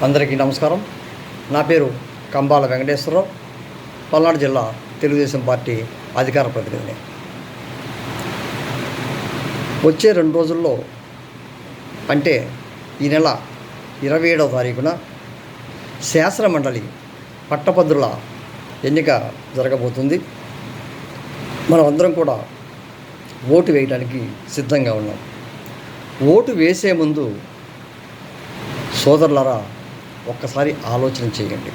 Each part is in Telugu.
అందరికీ నమస్కారం. నా పేరు కంబాల వెంకటేశ్వరరావు, పల్నాడు జిల్లా తెలుగుదేశం పార్టీ అధికార ప్రతినిధిని. వచ్చే 2 రోజుల్లో అంటే ఈ నెల 27వ తారీఖున శాసనమండలి పట్టభద్రుల ఎన్నిక జరగబోతుంది. మనం అందరం కూడా ఓటు వేయడానికి సిద్ధంగా ఉన్నాం. ఓటు వేసే ముందు సోదరులారా ఒక్కసారి ఆలోచన చేయండి.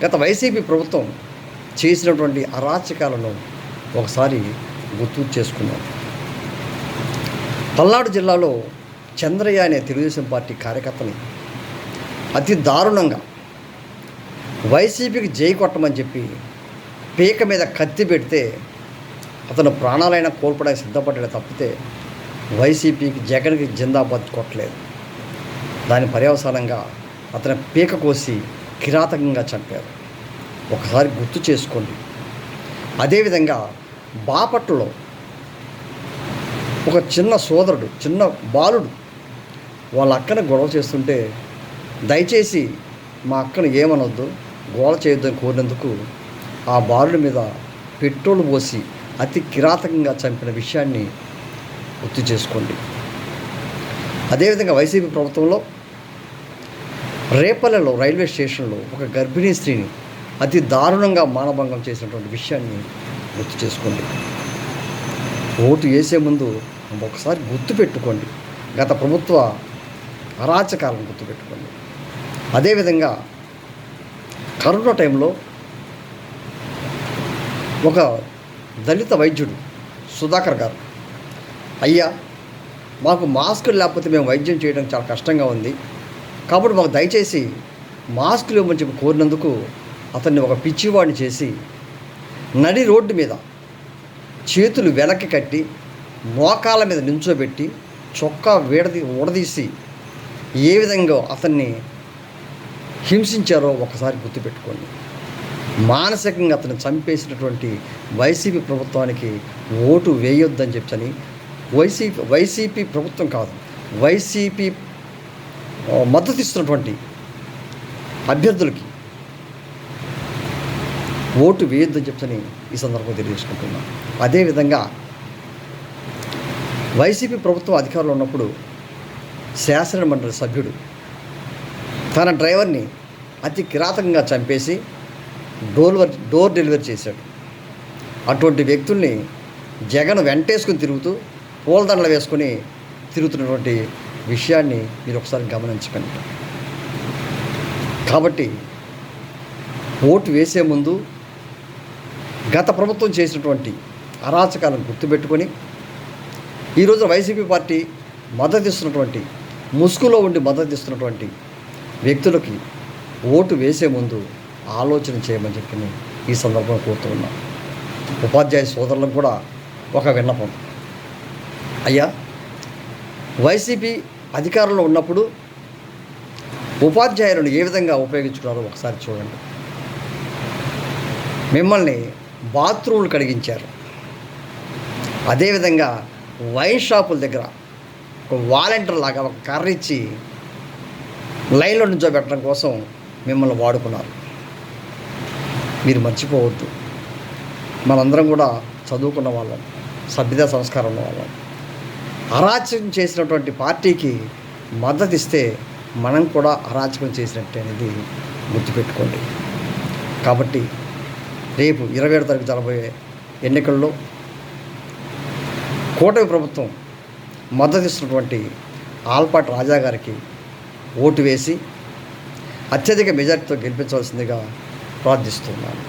గత వైసీపీ ప్రభుత్వం చేసినటువంటి అరాచకాలను ఒకసారి గుర్తు చేసుకున్నాం. పల్నాడు జిల్లాలో చంద్రయ్య అనే తెలుగుదేశం పార్టీ కార్యకర్తని అతి దారుణంగా వైసీపీకి జై కొట్టమని చెప్పి పీక మీద కత్తి పెడితే అతను ప్రాణాలైనా కోల్పోవడానికి సిద్ధపడ్డాడు తప్పితే వైసీపీకి జగన్కి జిందాబాద్ కొట్టలేదు. దాని పర్యవసానంగా అతని పీక కోసి కిరాతకంగా చంపారు. ఒకసారి గుర్తు చేసుకోండి. అదేవిధంగా బాపట్లలో ఒక చిన్న బాలుడు వాళ్ళ అక్కని గొడవ చేస్తుంటే దయచేసి మా అక్కను ఏమనొద్దు, గోడ చేయొద్దని కోరినందుకు ఆ బాలుడి మీద పెట్రోల్ పోసి అతి కిరాతకంగా చంపిన విషయాన్ని గుర్తు చేసుకోండి. అదేవిధంగా వైసీపీ ప్రభుత్వంలో రేపల్లెలో రైల్వే స్టేషన్లో ఒక గర్భిణీ స్త్రీని అతి దారుణంగా మానభంగం చేసినటువంటి విషయాన్ని గుర్తు చేసుకోండి. ఓటు వేసే ముందు ఒకసారి గుర్తుపెట్టుకోండి. గత ప్రభుత్వ అరాచకాలను గుర్తుపెట్టుకోండి. అదేవిధంగా కరోనా టైంలో ఒక దళిత వైద్యుడు సుధాకర్ గారు, అయ్యా మాకు మాస్కులు లేకపోతే మేము వైద్యం చేయడం చాలా కష్టంగా ఉంది, కాబట్టి మాకు దయచేసి మాస్కులు ఇవ్వమని చెప్పి కోరినందుకు అతన్ని ఒక పిచ్చివాడిని చేసి నడి రోడ్డు మీద చేతులు వెనక్కి కట్టి మోకాళ్ళ మీద నించోబెట్టి చొక్కా ఊడదీసి ఏ విధంగా అతన్ని హింసించారో ఒకసారి గుర్తుపెట్టుకోండి. మానసికంగా అతను చంపేసినటువంటి వైసీపీ ప్రభుత్వానికి ఓటు వేయొద్దని చెప్పని వైసీపీ ప్రభుత్వం కాదు, వైసీపీ మద్దతు ఇస్తున్నటువంటి అభ్యర్థులకి ఓటు వేయొద్దని చెప్పని ఈ సందర్భంగా తెలియజేసుకుంటున్నాం. అదేవిధంగా వైసీపీ ప్రభుత్వం అధికారంలో ఉన్నప్పుడు శాసనమండలి సభ్యుడు తన డ్రైవర్ని అతి కిరాతకంగా చంపేసి డోర్ డెలివరీ చేశాడు. అటువంటి వ్యక్తుల్ని జగన్ వెంటేసుకుని తిరుగుతూ పూలదండలు వేసుకొని తిరుగుతున్నటువంటి విషయాన్ని మీరు ఒకసారి గమనించకండి. కాబట్టి ఓటు వేసే ముందు గత ప్రభుత్వం చేసినటువంటి అరాచకాలను గుర్తుపెట్టుకొని ఈరోజు వైసీపీ పార్టీ మద్దతిస్తున్నటువంటి ముసుగులో ఉండి మద్దతిస్తున్నటువంటి వ్యక్తులకి ఓటు వేసే ముందు ఆలోచన చేయమని చెప్పి ఈ సందర్భంగా కోరుతూ ఉన్నాం. ఉపాధ్యాయ సోదరులకు కూడా ఒక విన్నపం. అయ్యా, వైసీపీ అధికారంలో ఉన్నప్పుడు ఉపాధ్యాయులను ఏ విధంగా ఉపయోగించుకున్నారో ఒకసారి చూడండి. మిమ్మల్ని బాత్రూములు కడిగించారు. అదేవిధంగా వైన్ షాపుల దగ్గర ఒక వాలంటీర్ లాగా ఒక కర్ర ఇచ్చి లైన్లో నుంచోబెట్టడం కోసం మిమ్మల్ని వాడుకున్నారు. మీరు మర్చిపోవద్దు, మనందరం కూడా చదువుకున్న వాళ్ళం, సభ్యతా సంస్కారం ఉన్న వాళ్ళం. అరాచకం చేసినటువంటి పార్టీకి మద్దతు ఇస్తే మనం కూడా అరాచకం చేసినట్టే అనేది గుర్తుపెట్టుకోండి. కాబట్టి రేపు 27వ తారీఖు జరగబోయే ఎన్నికల్లో కూటమి ప్రభుత్వం మద్దతు ఇస్తున్నటువంటి ఆల్పాటి రాజా గారికి ఓటు వేసి అత్యధిక మెజార్టీతో గెలిపించవలసిందిగా ప్రార్థిస్తున్నాను.